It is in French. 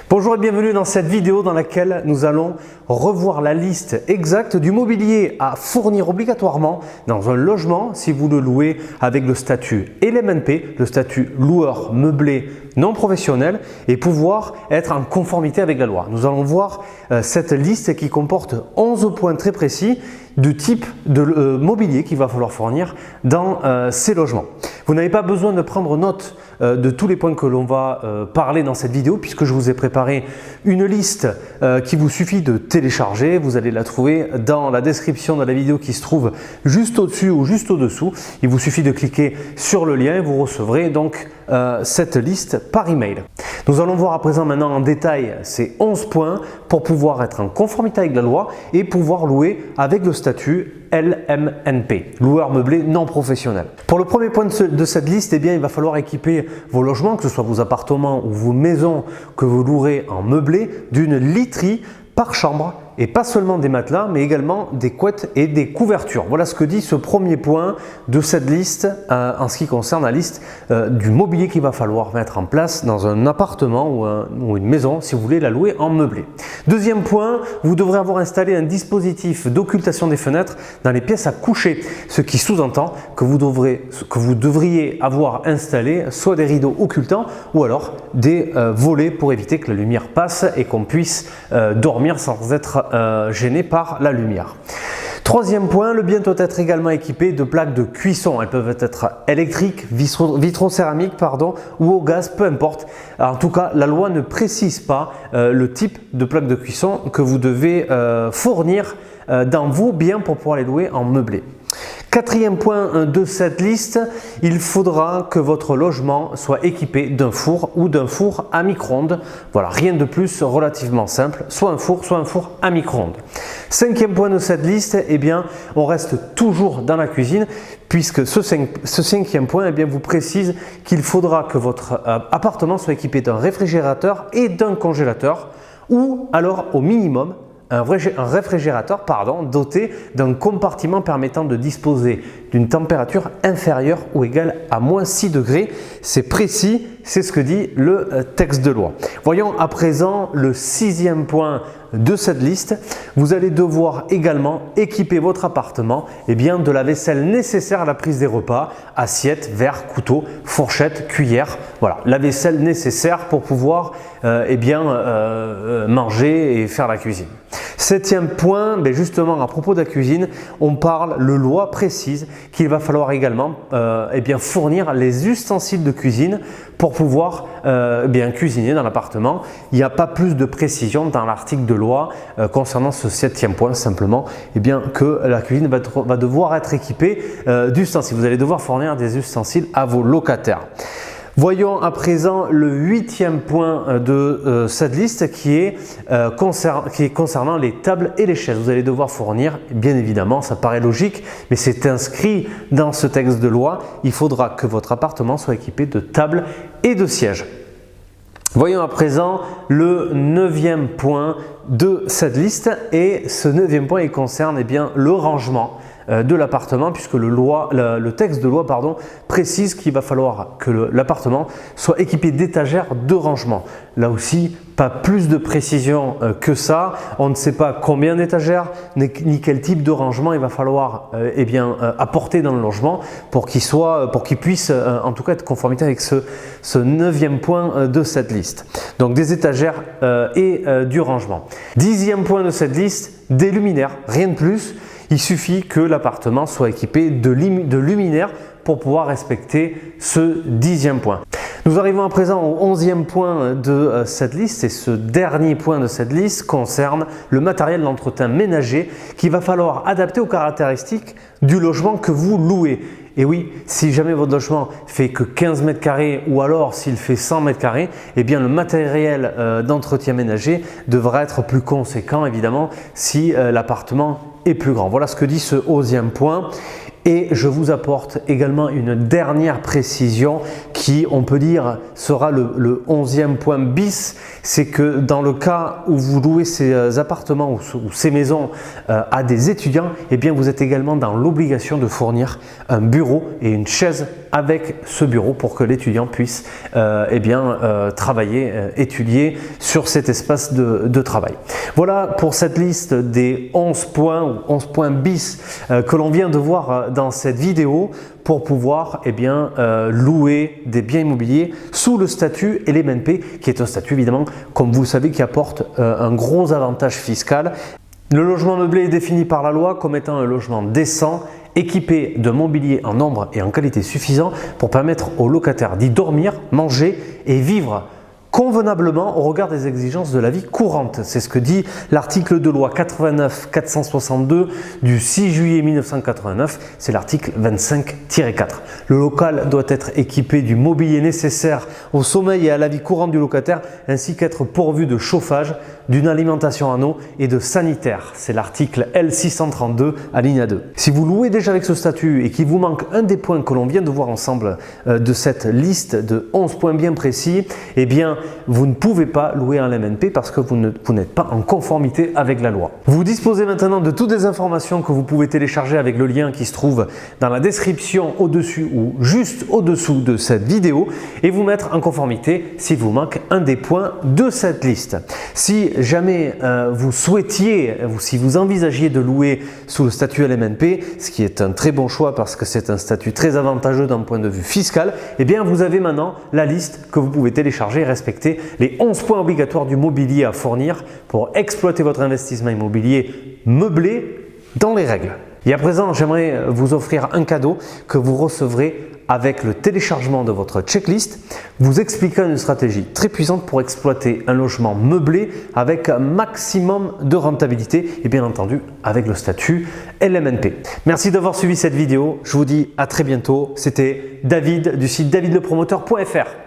Bonjour et bienvenue dans cette vidéo dans laquelle nous allons revoir la liste exacte du mobilier à fournir obligatoirement dans un logement si vous le louez avec le statut LMNP, le statut loueur meublé non professionnel, et pouvoir être en conformité avec la loi. Nous allons voir cette liste qui comporte 11 points très précis du type de mobilier qu'il va falloir fournir dans ces logements. Vous n'avez pas besoin de prendre note de tous les points que l'on va parler dans cette vidéo, puisque je vous ai préparé une liste qui vous suffit de télécharger. Vous allez la trouver dans la description de la vidéo qui se trouve juste au-dessus ou juste au-dessous. Il vous suffit de cliquer sur le lien et vous recevrez donc cette liste par email. Nous allons voir à présent maintenant en détail ces 11 points pour pouvoir être en conformité avec la loi et pouvoir louer avec le statut LMNP, loueur meublé non professionnel. Pour le premier point de cette liste, eh bien, il va falloir équiper vos logements, que ce soit vos appartements ou vos maisons que vous louerez en meublé, d'une literie par chambre, et pas seulement des matelas, mais également des couettes et des couvertures. Voilà ce que dit ce premier point de cette liste en ce qui concerne la liste du mobilier qu'il va falloir mettre en place dans un appartement ou une maison si vous voulez la louer en meublé. Deuxième point, vous devrez avoir installé un dispositif d'occultation des fenêtres dans les pièces à coucher, ce qui sous-entend que vous devriez avoir installé soit des rideaux occultants ou alors des volets pour éviter que la lumière passe et qu'on puisse dormir sans être gêné par la lumière. Troisième point, le bien doit être également équipé de plaques de cuisson. Elles peuvent être électriques, vitrocéramiques ou au gaz, peu importe. En tout cas, la loi ne précise pas le type de plaque de cuisson que vous devez fournir dans vos biens pour pouvoir les louer en meublé. Quatrième point de cette liste, il faudra que votre logement soit équipé d'un four ou d'un four à micro-ondes. Voilà, rien de plus, relativement simple, soit un four à micro-ondes. Cinquième point de cette liste, eh bien, on reste toujours dans la cuisine puisque ce cinquième point eh bien, vous précise qu'il faudra que votre appartement soit équipé d'un réfrigérateur et d'un congélateur ou alors au minimum un réfrigérateur doté d'un compartiment permettant de disposer d'une température inférieure ou égale à moins 6 degrés. C'est précis, c'est ce que dit le texte de loi. Voyons à présent le sixième point de cette liste. Vous allez devoir également équiper votre appartement de la vaisselle nécessaire à la prise des repas, assiettes, verres, couteaux, fourchettes, cuillères. Voilà, la vaisselle nécessaire pour pouvoir manger et faire la cuisine. Septième point, justement à propos de la cuisine, la loi précise qu'il va falloir également fournir les ustensiles de cuisine pour pouvoir cuisiner dans l'appartement. Il n'y a pas plus de précision dans l'article de loi concernant ce septième point, simplement que la cuisine va devoir être équipée d'ustensiles. Vous allez devoir fournir des ustensiles à vos locataires. Voyons à présent le huitième point de cette liste qui est concernant les tables et les chaises. Vous allez devoir fournir, bien évidemment, ça paraît logique, mais c'est inscrit dans ce texte de loi, il faudra que votre appartement soit équipé de tables et de sièges. Voyons à présent le neuvième point de cette liste, et ce neuvième point il concerne le rangement de l'appartement, puisque le texte de loi précise qu'il va falloir que l'appartement soit équipé d'étagères de rangement. Là aussi, pas plus de précision que ça. On ne sait pas combien d'étagères ni quel type de rangement il va falloir apporter dans le logement pour qu'il puisse en tout cas être conformité avec ce neuvième point de cette liste. Donc des étagères et du rangement. Dixième point de cette liste, des luminaires, rien de plus. Il suffit que l'appartement soit équipé de luminaires pour pouvoir respecter ce dixième point. Nous arrivons à présent au 11e point de cette liste, et ce dernier point de cette liste concerne le matériel d'entretien ménager qu'il va falloir adapter aux caractéristiques du logement que vous louez. Et oui, si jamais votre logement fait que 15 mètres carrés ou alors s'il fait 100 mètres carrés, le matériel d'entretien ménager devra être plus conséquent évidemment si l'appartement est plus grand. Voilà ce que dit ce 11e point. Et je vous apporte également une dernière précision qui, on peut dire, sera le 11e point bis. C'est que dans le cas où vous louez ces appartements ou ces maisons à des étudiants, eh bien vous êtes également dans l'obligation de fournir un bureau et une chaise avec ce bureau pour que l'étudiant puisse travailler, étudier sur cet espace de travail. Voilà pour cette liste des 11 points ou 11 points bis que l'on vient de voir dans cette vidéo pour pouvoir louer des biens immobiliers sous le statut LMNP, qui est un statut évidemment, comme vous le savez, qui apporte un gros avantage fiscal. Le logement meublé est défini par la loi comme étant un logement décent, équipé de mobilier en nombre et en qualité suffisant pour permettre aux locataires d'y dormir, manger et vivre convenablement au regard des exigences de la vie courante. C'est ce que dit l'article de loi 89-462 du 6 juillet 1989, c'est l'article 25-4. Le local doit être équipé du mobilier nécessaire au sommeil et à la vie courante du locataire, ainsi qu'être pourvu de chauffage, d'une alimentation en eau et de sanitaire. C'est l'article L632 alinéa 2. Si vous louez déjà avec ce statut et qu'il vous manque un des points que l'on vient de voir ensemble de cette liste de 11 points bien précis, eh bien vous ne pouvez pas louer un LMNP parce que vous n'êtes pas en conformité avec la loi. Vous disposez maintenant de toutes les informations que vous pouvez télécharger avec le lien qui se trouve dans la description au-dessus ou juste au-dessous de cette vidéo et vous mettre en conformité s'il vous manque un des points de cette liste. Si jamais vous souhaitiez, si vous envisagiez de louer sous le statut LMNP, ce qui est un très bon choix parce que c'est un statut très avantageux d'un point de vue fiscal, eh bien vous avez maintenant la liste que vous pouvez télécharger et respecter les 11 points obligatoires du mobilier à fournir pour exploiter votre investissement immobilier meublé dans les règles. Et à présent, j'aimerais vous offrir un cadeau que vous recevrez avec le téléchargement de votre checklist, vous expliquant une stratégie très puissante pour exploiter un logement meublé avec un maximum de rentabilité et bien entendu avec le statut LMNP. Merci d'avoir suivi cette vidéo, je vous dis à très bientôt. C'était David du site davidlepromoteur.fr.